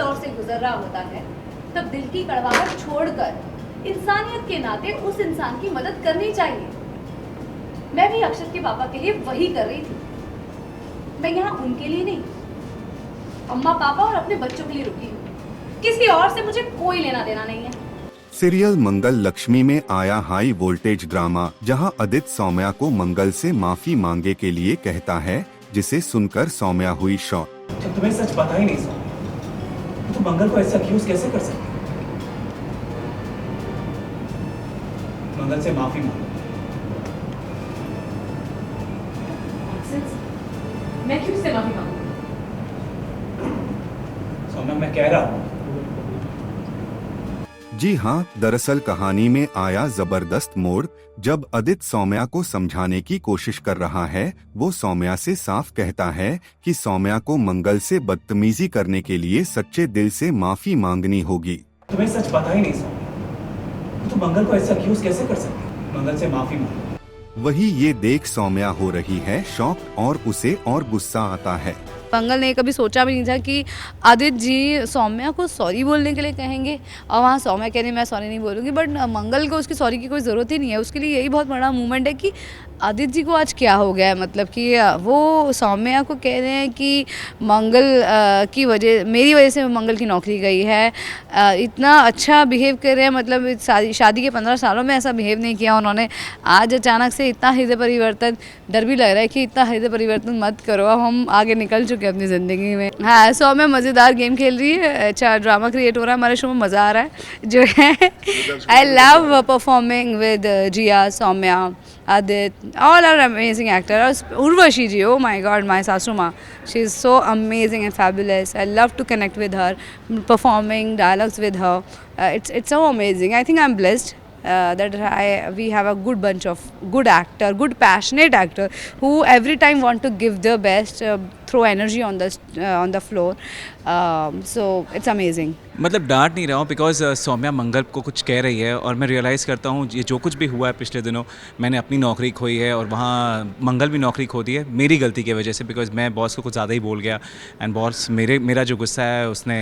दौर से गुजर रहा होता है तब दिल की कड़वाहट छोड़कर इंसानियत के नाते उस इंसान की मदद करनी चाहिए। मैं भी अक्षत के पापा के लिए वही कर रही थी। मैं यहाँ उनके लिए नहीं, अम्मा पापा और अपने बच्चों के लिए रुकी हूँ। किसी और से मुझे कोई लेना देना नहीं है। सीरियल मंगल लक्ष्मी में आया हाई वोल्टेज ड्रामा, जहां आदित्य सौम्या को मंगल से माफी मांगे के लिए कहता है, जिसे सुनकर सौम्या हुई शॉक। जब तुम्हें सच पता ही नहीं सौम्या, तो मंगल को ऐसा एक्यूज कैसे कर सकती? मंगल से माफी मांगो। मैं क्यों उससे माफी मांगूं? सौम्या, मैं कह रहा हूँ। जी हाँ, दरअसल कहानी में आया जबरदस्त मोड़, जब आदित्य सौम्या को समझाने की कोशिश कर रहा है। वो सौम्या से साफ कहता है कि सौम्या को मंगल से बदतमीजी करने के लिए सच्चे दिल से माफी मांगनी होगी। तुम्हें सच पता ही नहीं सौम्या, तो मंगल को ऐसा एक्यूज कैसे कर सकती? मंगल से माफी मांगो। वही ये देख सौम्या हो रही है शॉक, और उसे और गुस्सा आता है। मंगल ने कभी सोचा भी नहीं था कि आदित्य जी सौम्या को सॉरी बोलने के लिए कहेंगे, और वहाँ सौम्या कह रही मैं सॉरी नहीं बोलूँगी, बट मंगल को उसकी सॉरी की कोई ज़रूरत ही नहीं है। उसके लिए यही बहुत बड़ा मूवमेंट है कि आदित्य जी को आज क्या हो गया है, मतलब कि वो सौम्या को कह रहे हैं कि मंगल की वजह, मेरी वजह से मंगल की नौकरी गई है। इतना अच्छा बिहेव कर रहे हैं, मतलब शादी के 15 सालों में ऐसा बिहेव नहीं किया उन्होंने। आज अचानक से इतना हृदय परिवर्तन, डर भी लग रहा है कि इतना हृदय परिवर्तन मत करो, अब हम आगे निकल चुके हैं अपनी ज़िंदगी में। हाँ, सौम्या मज़ेदार गेम खेल रही है, अच्छा ड्रामा क्रिएट हो रहा है हमारे शो में, मज़ा आ रहा है जो है। I love performing with Jiya, Saumya, Adit, all are amazing actors. Urvashi ji, oh my God, my sasu ma, she is so amazing and fabulous. I love to connect with her, performing dialogues with her. It's so amazing. I think I'm blessed that we have a good bunch of good actor, good passionate actor who every time want to give their best, throw energy on the floor. So it's amazing. मतलब डांट नहीं रहा हूँ because Saumya मंगल को कुछ कह रही है, और मैं रियलाइज़ करता हूँ ये जो कुछ भी हुआ है पिछले दिनों, मैंने अपनी नौकरी खोई है और वहाँ मंगल भी नौकरी खो दी है मेरी गलती की वजह से, बिकॉज मैं बॉस को कुछ ज़्यादा ही बोल गया, एंड बॉस मेरा जो गुस्सा है उसने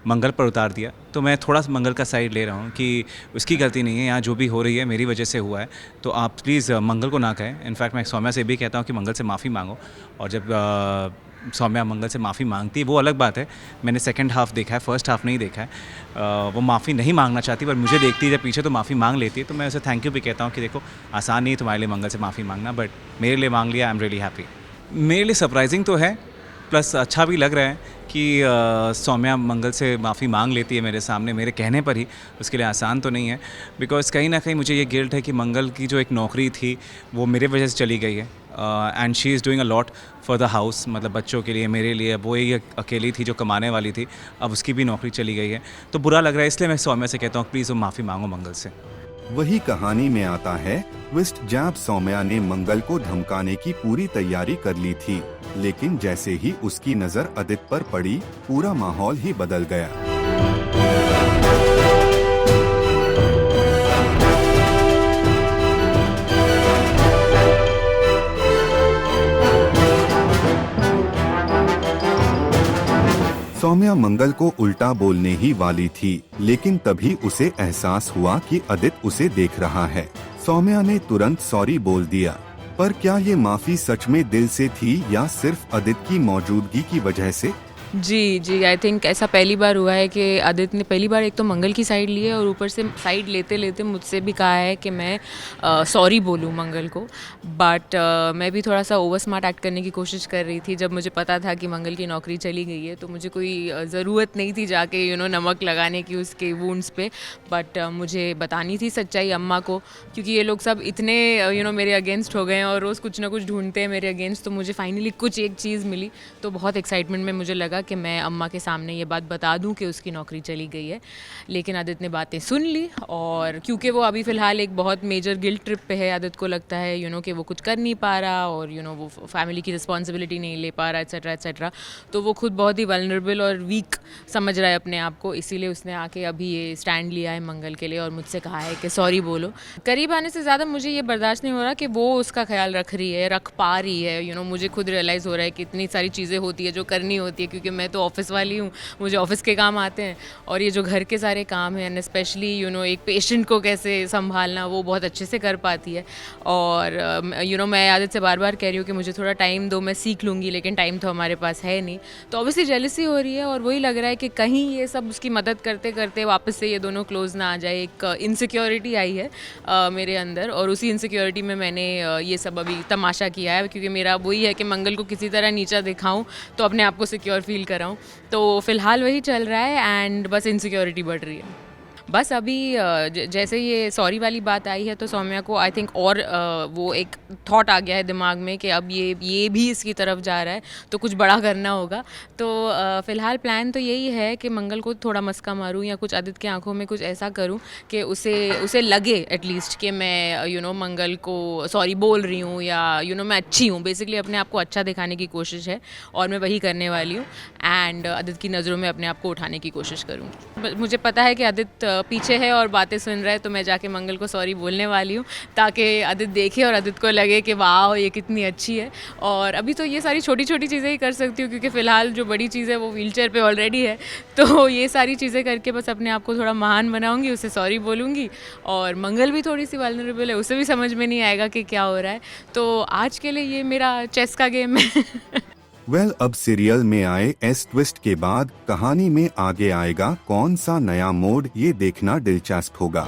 मंगल पर उतार दिया। तो मैं थोड़ा सा मंगल का साइड ले रहा हूँ कि उसकी गलती नहीं है, यहाँ जो भी हो रही है मेरी वजह से हुआ है। तो आप प्लीज़ मंगल को ना कहें। इनफैक्ट मैं सौम्या से भी कहता हूँ कि मंगल से माफ़ी मांगो, और जब सौम्या मंगल से माफ़ी मांगती है वो अलग बात है। मैंने सेकंड हाफ देखा है, फर्स्ट हाफ नहीं देखा है। वो माफ़ी नहीं मांगना चाहती, पर मुझे देखती है जब पीछे तो माफ़ी मांग लेती है। तो मैं उसे थैंक यू भी कहता हूँ कि देखो आसान नहीं है तुम्हारे लिए मंगल से माफ़ी मांगना, बट मेरे लिए मांग लिया, आई एम रियली हैप्पी। मेरे लिए सरप्राइजिंग तो है, प्लस अच्छा भी लग रहा है कि सौम्या मंगल से माफ़ी मांग लेती है मेरे सामने, मेरे कहने पर ही। उसके लिए आसान तो नहीं है, बिकॉज़ कहीं ना कहीं मुझे ये गिल्ट है कि मंगल की जो एक नौकरी थी वो मेरे वजह से चली गई है, and she is doing a lot for the house, मतलब बच्चों के लिए, मेरे लिए। वो ही अकेली थी जो कमाने वाली थी, अब उसकी भी नौकरी चली गई है, तो बुरा लग रहा है। इसलिए मैं सौम्या से कहता हूँ प्लीज़ वो माफ़ी मांगो मंगल से। वही कहानी में आता है ट्विस्ट, जब सौम्या ने मंगल को धमकाने की पूरी तैयारी कर ली थी, लेकिन जैसे ही उसकी नजर आदित्य पर पड़ी, पूरा माहौल ही बदल गया। सौम्या मंगल को उल्टा बोलने ही वाली थी, लेकिन तभी उसे एहसास हुआ कि आदित्य उसे देख रहा है। सौम्या ने तुरंत सॉरी बोल दिया, पर क्या ये माफी सच में दिल से थी या सिर्फ आदित्य की मौजूदगी की वजह से? जी, आई थिंक ऐसा पहली बार हुआ है कि आदित्य ने पहली बार एक तो मंगल की साइड ली है, और ऊपर से साइड लेते लेते मुझसे भी कहा है कि मैं सॉरी बोलूँ मंगल को। बट मैं भी थोड़ा सा ओवर स्मार्ट एक्ट करने की कोशिश कर रही थी। जब मुझे पता था कि मंगल की नौकरी चली गई है, तो मुझे कोई ज़रूरत नहीं थी जाके नमक लगाने की उसके वुंड्स पे। बट मुझे बतानी थी सच्चाई अम्मा को, क्योंकि ये लोग सब इतने मेरे अगेंस्ट हो गए हैं और रोज़ कुछ ना कुछ ढूंढते हैं मेरे अगेंस्ट। तो मुझे फाइनली कुछ एक चीज़ मिली, तो बहुत एक्साइटमेंट में मुझे लगा कि मैं अम्मा के सामने ये बात बता दूं कि उसकी नौकरी चली गई है। लेकिन आदित्य ने बातें सुन ली, और क्योंकि वो अभी फ़िलहाल एक बहुत मेजर गिल्ट ट्रिप पे है, आदित्य को लगता है कि वो कुछ कर नहीं पा रहा, और वो फैमिली की रिस्पॉन्सिबिलिटी नहीं ले पा रहा, एट्सेट्रा एट्सेट्रा। तो वो खुद बहुत ही वल्नरेबल और वीक समझ रहा है अपने आप को, इसीलिए उसने आके अभी ये स्टैंड लिया है मंगल के लिए, और मुझसे कहा है कि सॉरी बोलो। करीब आने से ज़्यादा मुझे ये बर्दाश्त नहीं हो रहा कि वो उसका ख्याल रख पा रही है। मुझे खुद रियलाइज़ हो रहा है कि इतनी सारी चीज़ें होती है जो करनी होती है, क्योंकि क्योंकि मैं तो ऑफिस वाली हूँ, मुझे ऑफिस के काम आते हैं, और ये जो घर के सारे काम हैं एंड स्पेशली एक पेशेंट को कैसे संभालना, वो बहुत अच्छे से कर पाती है। और मैं आदत से बार बार कह रही हूँ कि मुझे थोड़ा टाइम दो, मैं सीख लूँगी, लेकिन टाइम तो हमारे पास है नहीं। तो ऑब्वियसली जेलसी हो रही है, और वही लग रहा है कि कहीं ये सब उसकी मदद करते करते वापस से ये दोनों क्लोज ना आ जाए। एक इनसिक्योरिटी आई है मेरे अंदर, और उसी इनसिक्योरिटी में मैंने ये सब अभी तमाशा किया है, क्योंकि मेरा वही है कि मंगल को किसी तरह नीचा दिखाऊं तो अपने आप को सिक्योर फील कराऊं। तो फिलहाल वही चल रहा है एंड बस इनसिक्योरिटी बढ़ रही है। बस अभी जैसे ये सॉरी वाली बात आई है तो सौम्या को आई थिंक और वो एक थॉट आ गया है दिमाग में कि अब ये भी इसकी तरफ जा रहा है, तो कुछ बड़ा करना होगा। तो फ़िलहाल प्लान तो यही है कि मंगल को थोड़ा मस्का मारूं या कुछ आदित्य की आंखों में कुछ ऐसा करूं कि उसे लगे एटलीस्ट कि मैं मंगल को सॉरी बोल रही हूँ, या मैं अच्छी हूँ। बेसिकली अपने आप को अच्छा दिखाने की कोशिश है, और मैं वही करने वाली हूँ। एंड आदित्य की नज़रों में अपने आप को उठाने की कोशिश करूँगी। मुझे पता है कि आदित्य पीछे है और बातें सुन रहा है, तो मैं जाके मंगल को सॉरी बोलने वाली हूँ, ताकि आदित्य देखे और आदित्य को लगे कि वाह ये कितनी अच्छी है। और अभी तो ये सारी छोटी छोटी चीज़ें ही कर सकती हूँ, क्योंकि फ़िलहाल जो बड़ी चीज़ है वो व्हीलचेयर पे ऑलरेडी है। तो ये सारी चीज़ें करके बस अपने आप को थोड़ा महान बनाऊँगी, उसे सॉरी बोलूँगी। और मंगल भी थोड़ी सी वल्नरेबल है, उसे भी समझ में नहीं आएगा कि क्या हो रहा है। तो आज के लिए ये मेरा चेस का गेम है। अब सीरियल में आए इस ट्विस्ट के बाद कहानी में आगे आएगा कौन सा नया मोड़, ये देखना दिलचस्प होगा।